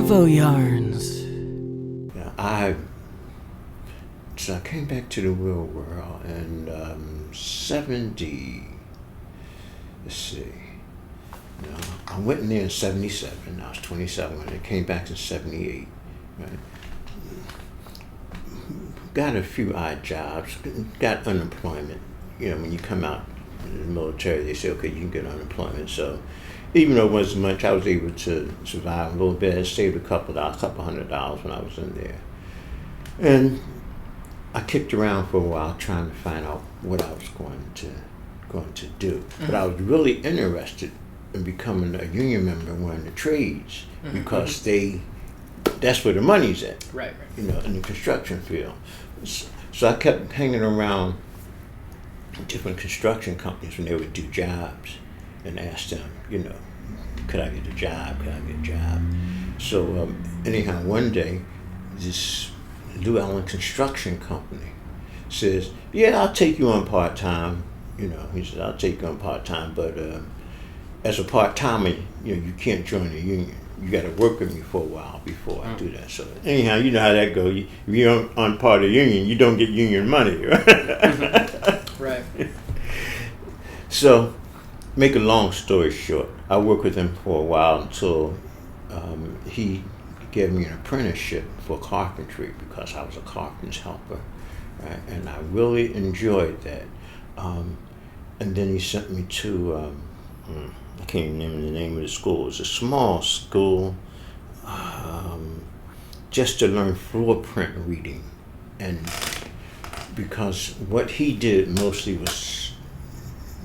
Arvoyarns. So I came back to the real world in 70. Let's see. I went in there in 77. I was 27 when I came back in 78. Right? Got a few odd jobs. Got unemployment. When you come out in the military, they say, okay, you can get unemployment. So even though it wasn't much, I was able to survive a little bit. I saved a couple $100 when I was in there. And I kicked around for a while trying to find out what I was going to do. Mm-hmm. But I was really interested in becoming a union member in one of the trades because that's where the money's at. Right. In the construction field. So I kept hanging around different construction companies when they would do jobs and asked them, could I get a job? So anyhow, one day, this Llewellyn construction company says, yeah, I'll take you on part-time. He said, I'll take you on part-time, but as a part-timer, you can't join the union. You got to work with me for a while before I do that. So anyhow, you know how that goes. If you're on part of the union, you don't get union money, right? Right. So, make a long story short, I worked with him for a while until he gave me an apprenticeship for carpentry because I was a carpenter's helper, right? And I really enjoyed that. And then he sent me to, I can't remember the name of the school. It was a small school just to learn floor print reading. And because what he did mostly was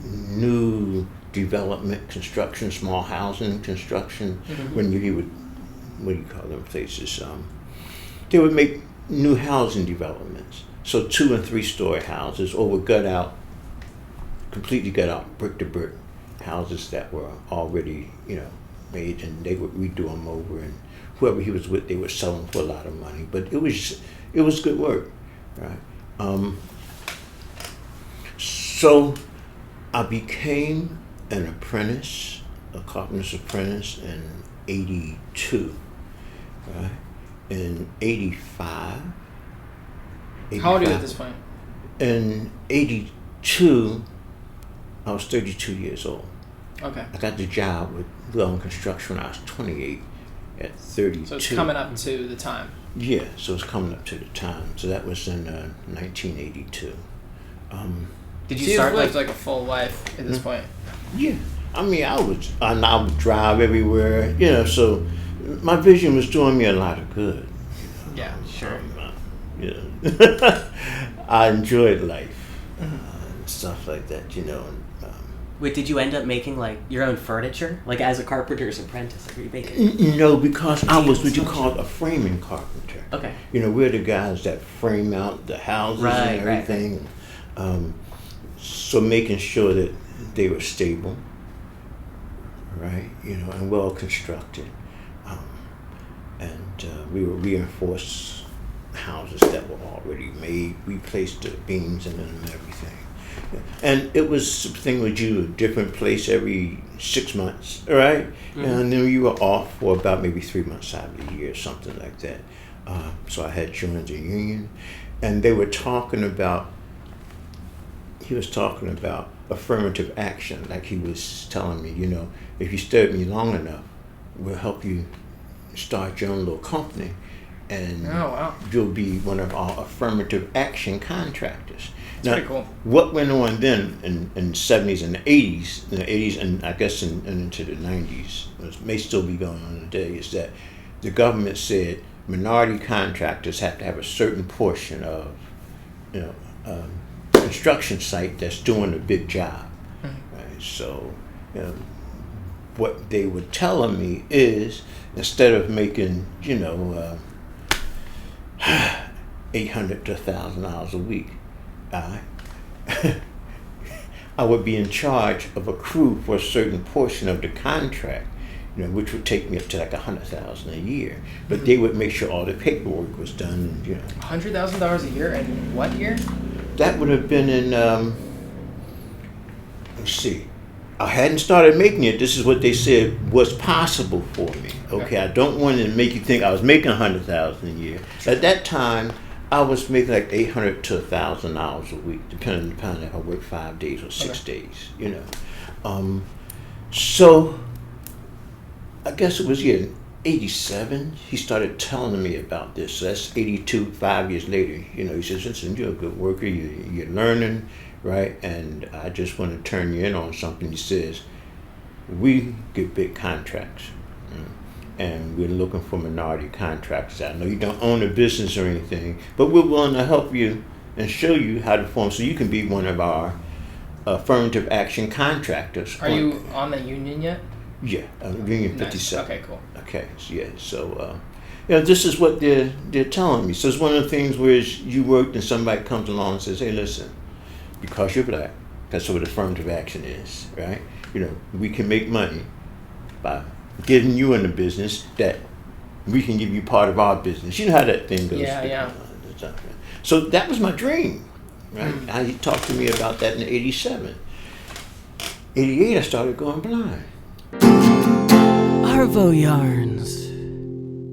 new development construction, small housing construction, when he would, what do you call them places? They would make new housing developments. So 2 and 3 story houses, or would completely gut out, brick to brick houses that were already, made, and they would redo them over, and whoever he was with, they would sell them for a lot of money. But it was good work, right? So I became an apprentice, a carpenter's apprentice in 82, right? In 85. How old are you at this point? In 82, I was 32 years old. Okay. I got the job with Llewellyn Construction when I was 28 at 32. So it's coming up to the time. Yeah, so it's coming up to the time. So that was in 1982. Did you start lived like a full life at this point? Yeah. I mean, I would drive everywhere, so my vision was doing me a lot of good. Yeah, sure. I enjoyed life and stuff like that, Wait, did you end up making your own furniture? As a carpenter's apprentice? Were you making? No, because I was what you call a framing carpenter. Okay. We're the guys that frame out the houses and everything. Right. So making sure that they were stable, right? And well constructed. And we would reinforce houses that were already made, replace the beams in them and everything. And it was something with you, a different place every 6 months, right? And then you were off for about maybe 3 months out of the year, something like that. So I had joined the union, and they were talking about, he was talking about affirmative action, like he was telling me, if you stay with me long enough, we'll help you start your own little company, and you'll be one of our affirmative action contractors. That's pretty cool. What went on then in the 70s and the 80s, and I guess into the 90s, which may still be going on today, is that the government said minority contractors have to have a certain portion of, construction site that's doing a big job. Right? So, what they were telling me is, instead of making, $800 to $1,000 a week, I would be in charge of a crew for a certain portion of the contract, which would take me up to $100,000 a year. But they would make sure all the paperwork was done. $100,000 a year, and what year? That would have been in. Let's see. I hadn't started making it. This is what they said was possible for me. Okay, I don't want to make you think I was making $100,000 a year. At that time, I was making like $800 to $1,000 a week, depending upon if I worked 5 days or 6 days. You know, so I guess it was '87. He started telling me about this. So that's '82. 5 years later, you know, he says, "Listen, you're a good worker. You're learning." Right, and I just want to turn you in on something. He says, we get big contracts, and we're looking for minority contractors. I know you don't own a business or anything, but we're willing to help you and show you how to form so you can be one of our affirmative action contractors. Are you on the union yet? Yeah, Union 57. Okay, cool. Okay, so you know, this is what they're telling me. So it's one of the things where you worked and somebody comes along and says, hey, listen, because you're black, that's what affirmative action is, right? You know, we can make money by getting you in the business that we can give you part of our business. You know how that thing goes. Yeah. So that was my dream, right? He talked to me about that in '87. '88, I started going blind. Arvoyarns.